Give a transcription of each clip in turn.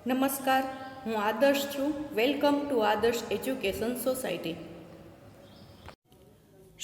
નમસ્કાર, હું આદર્શ છું. વેલકમ ટુ આદર્શ education society.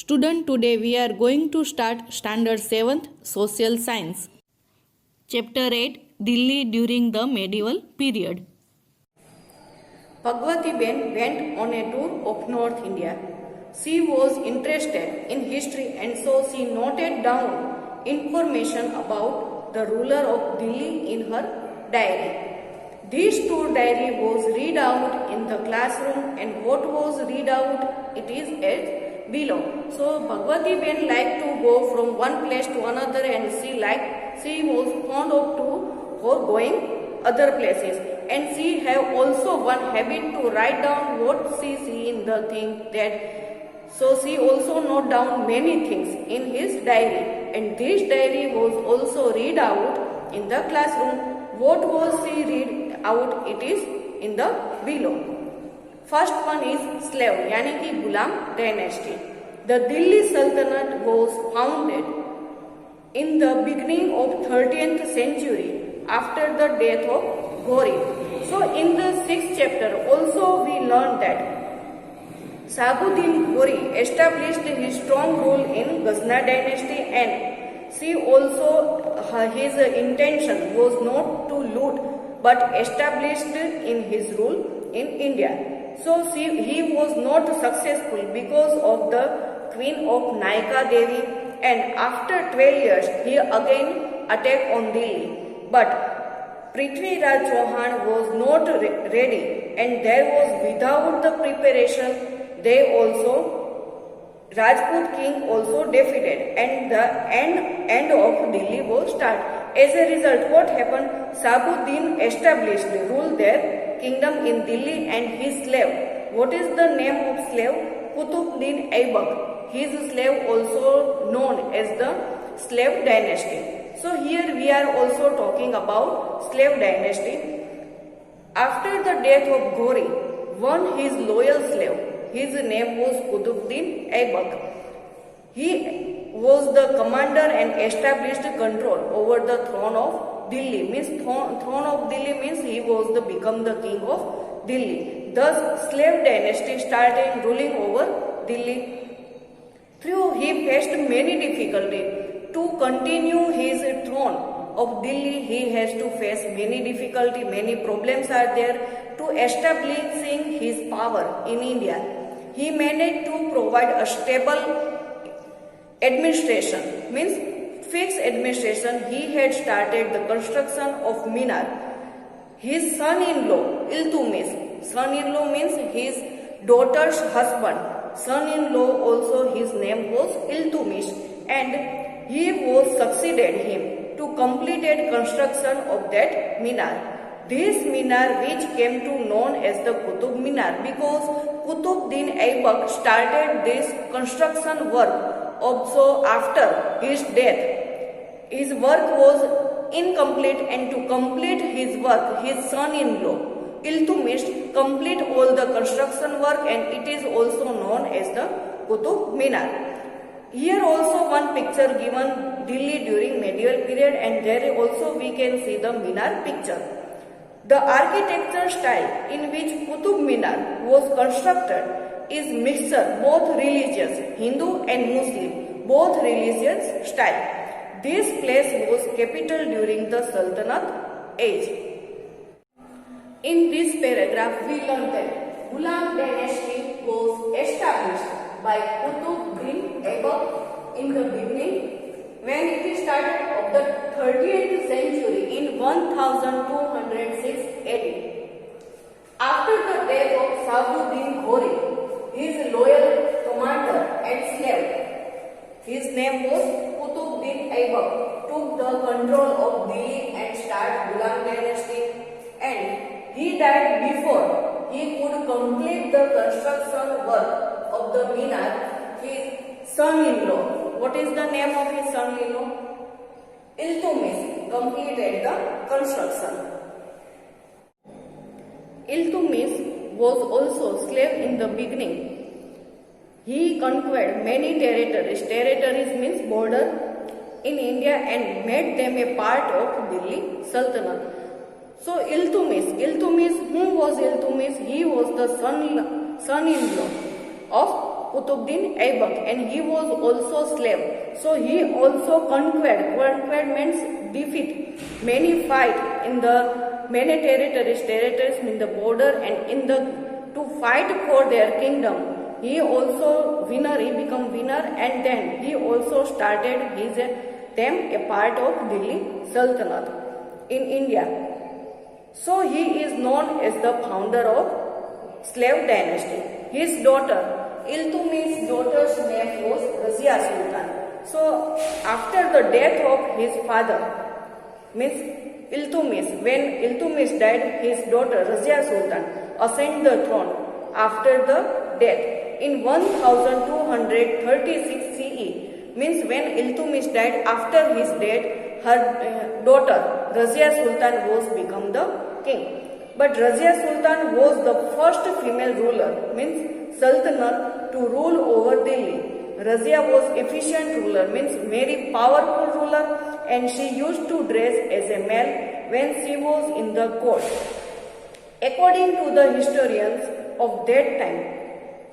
Student, today we are going to start Standard 7th Social Science. Chapter 8, Delhi during the Medieval Period. Bhagwati-ben went on a tour of North India. She was interested in history and so she noted down information about the ruler of Delhi in her diary. This tour diary was read out in the classroom and what was read out it is as below. So Bhagwati-ben liked to go from one place to another and she was fond of for going other places, and she have also one habit to write down what she see in the thing that. So she also note down many things in his diary, and this diary was also read out in the classroom. What was she read out it is in the below. First one is slave यानी कि गुलाम dynasty. The Delhi Sultanate was founded in the beginning of 13th century after the death of Ghori. So in the 6th chapter also we learned that Shahabuddin Ghori established his strong rule in Ghazna dynasty, and she also his intention was not to loot but established in his rule in India. So he was not successful because of the queen of Naika Devi, and after 12 years he again attacked on Delhi. But Prithviraj Chauhan was not ready, and there was without the preparation they also Rajput king also defeated, and the end of Delhi was start. As a result, what happened? Shahabuddin established rule their kingdom in Delhi, and his slave. What is the name of slave? Qutubuddin Aibak. His slave also known as the slave dynasty. So here we are also talking about slave dynasty. After the death of Ghori, one his loyal slave. His name was Qutubuddin Aibak. He was the commander and established control over the throne of Delhi. Means throne of Delhi means he was become the king of Delhi. Thus slave dynasty started ruling over Delhi. Though he faced many difficulties to continue his throne of Delhi, he has to face many difficulties, many problems are there to establishing his power in India. He managed to provide a stable administration, means fixed administration. He had started the construction of Minar. His son-in-law Iltutmish, son-in-law means his daughter's husband, son-in-law also his name was Iltutmish, and he was succeeded him to completed construction of that Minar. This Minar which came to known as the Qutub Minar because Qutubuddin Aibak started this construction work also after his death. His work was incomplete, and to complete his work his son-in-law Iltutmish complete all the construction work, and it is also known as the Qutub Minar. Here also one picture given Delhi during medieval period, and there also we can see the Minar picture. The architecture style in which Qutub Minar was constructed is mixture both religious, Hindu and Muslim, both religious style. This place was capital during the Sultanate age. In this paragraph we learn that Ghulam dynasty was established by Qutubuddin Aibak in the beginning when it started of the 30th century in 1206 AD. After the death of Shahabuddin Ghori, his loyal commander and slave, his name was Qutubuddin Aibak, took the control of Delhi and started Ghulam dynasty, and he died before he could complete the construction work of the Minar. His son-in-law, what is the name of his son-in-law? Iltutmish completed the construction. Iltutmish was also slave in the beginning. He conquered many territories. Territories means border in India and made them a part of Delhi Sultanate. So Iltutmish, who was Iltutmish? He was the son-in-law of Qutbuddin Aibak, and he was also slave. So he also conquered means defeat, many fight in the many territories in the border and in the to fight for their kingdom. He also he become winner, and then he also started them a part of Delhi Sultanate in India. So he is known as the founder of slave dynasty. His daughter, Iltutmish's daughter's name was Razia Sultan. So after the death of his father, means Iltutmish, when Iltutmish died, his daughter Razia Sultan ascended the throne after the death in 1236 CE. Means when Iltutmish died, after his death, her daughter Razia Sultan was become the king. But Razia Sultan was the first female ruler, means Sultanate, to rule over Delhi. Razia was efficient ruler, means very powerful ruler, and she used to dress as a male when she was in the court. According to the historians of that time,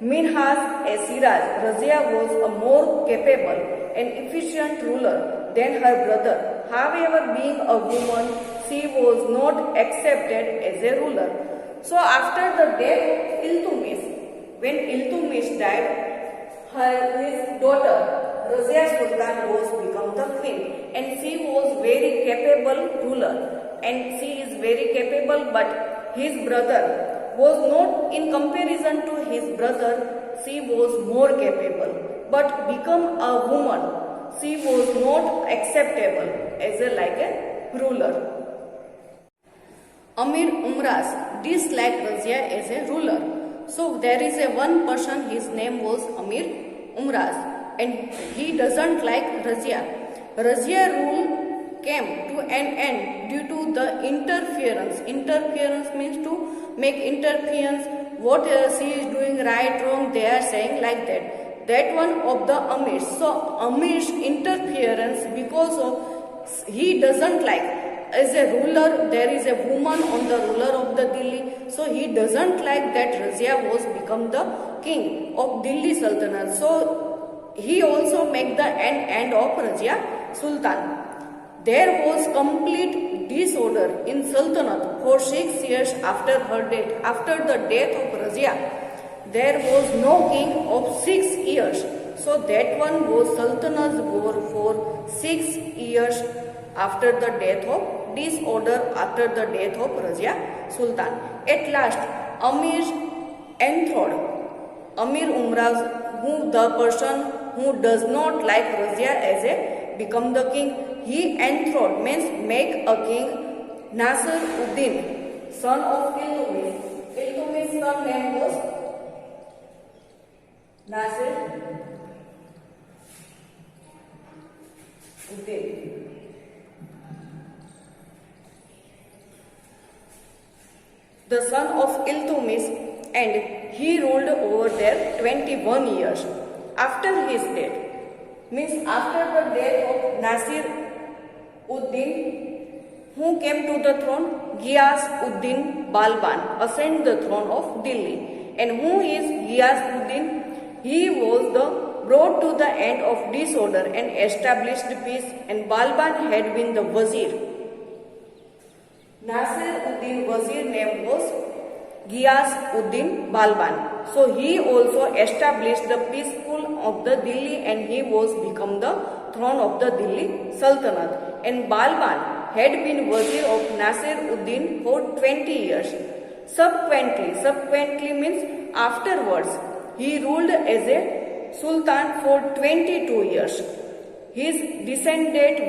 Minhaj-e-Siraj, Razia was a more capable and efficient ruler than her brother. However, being a woman, she was not accepted as a ruler. So after the death of Iltutmish, when Iltutmish died, his daughter Razia Sultan was become the queen, and she was very capable ruler, and she is very capable, but his brother was not, in comparison to his brother, she was more capable, but become a woman, she was not acceptable as a ruler. Amir Umraz disliked Razia as a ruler. So there is one person, his name was Amir Umraz, and he doesn't like Razia. Razia rule came to an end due to the interference. Interference means to make interference. What she is doing right, wrong, they are saying like that. That one of the Amir. So Amir's interference, because of he doesn't like. As a ruler, there is a woman on the ruler of the Delhi. So he doesn't like that Razia was become the king of Delhi Sultanate. So he also make the end of Razia Sultan. There was complete disorder in Sultanate for 6 years after her death. After the death of Razia, there was no king of 6 years. So that one was Sultanate's war for 6 years after the death of disorder, after the death of Razia Sultan. At last, Amir enthroned Amir Umraz, who the person who does not like Razia as a become the king. He enthroned, means make a king, Nasir Uddin, son of Iltutmish. Iltutmish's son name was Nasir Uddin. The son of Iltutmish, and he ruled over there 21 years. After his death, means after the death of Nasir Uddin, who came to the throne, Ghiyas Uddin Balban ascended the throne of Delhi. And who is Ghiyas Uddin? He was brought to the end of disorder and established peace, and Balban had been the wazir. Nasir Uddin wazir name was Ghiyas Uddin Balban. So he also established the peaceful of the Delhi, and he was become the throne of the Delhi Sultanate. And Balban had been wazir of Nasir Uddin for 20 years. Subsequently means afterwards, he ruled as a sultan for 22 years. His descendant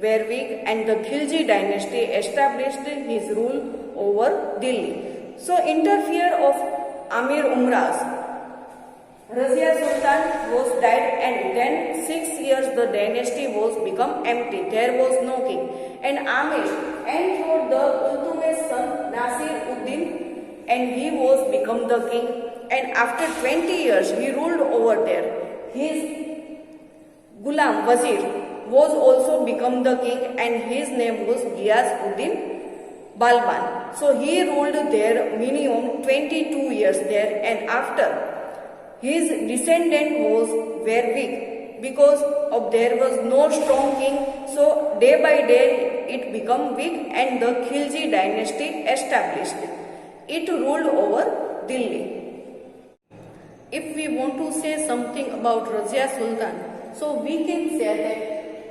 were weak, and the Khilji dynasty established his rule over Delhi. So interfere of Amir Umraz, Razia Sultan was died, and then 6 years the dynasty was become empty. There was no king. And Amir enthroned the Iltutmish's son Nasir Uddin, and he was become the king. And after 20 years he ruled over there. His Ghulam Wazir was also become the king, and his name was Ghiyas Uddin Balban. So he ruled there minimum 22 years there, and after his descendant were weak because of there was no strong king. So day by day it became weak and the Khilji dynasty established. It ruled over Delhi. If we want to say something about Razia Sultan, so we can say that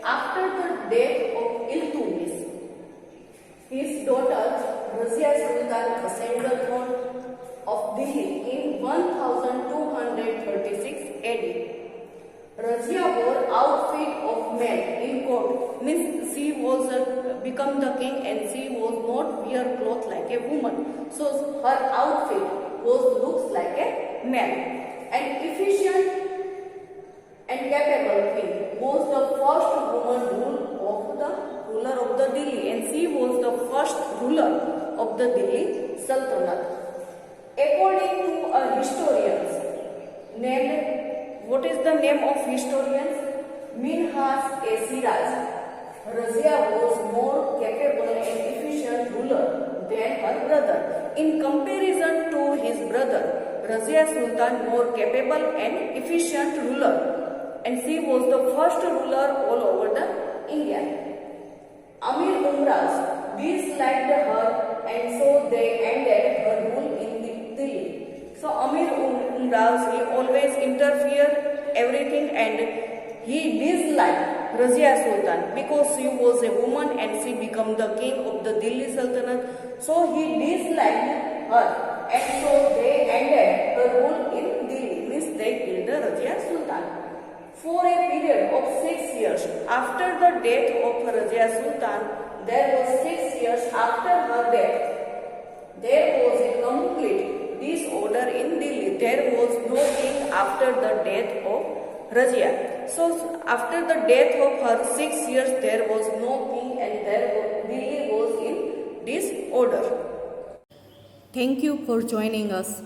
after the death of Iltutmish, his daughter Razia Sultan ascended the throne of Delhi in 1236 AD. Razia wore outfit of man in court, means she was become the king and she was not wear cloth like a woman. So her outfit looks like a man. An efficient and capable queen was the first woman ruler of the Delhi, and she was the first ruler of the Delhi Sultanate. According to a historians named, what is the name of historians? Minhas-e-Siraj. Razia was more capable and efficient ruler than her brother. In comparison to his brother, Razia Sultan more capable and efficient ruler, and she was the first ruler all over the India. Amir Umraz disliked her, and so they ended her rule in Delhi. So Amir Umraz, he always interfered everything, and he disliked Razia Sultan because she was a woman and she became the king of the Delhi Sultanate. So he disliked her. And so they ended the rule in Delhi, means they killed the Razia Sultan. For a period of 6 years after the death of Razia Sultan, there was 6 years after her death, there was a complete disorder in Delhi. There was no king after the death of Razia. So after the death of her 6 years, there was no king and Delhi was in disorder. Thank you for joining us.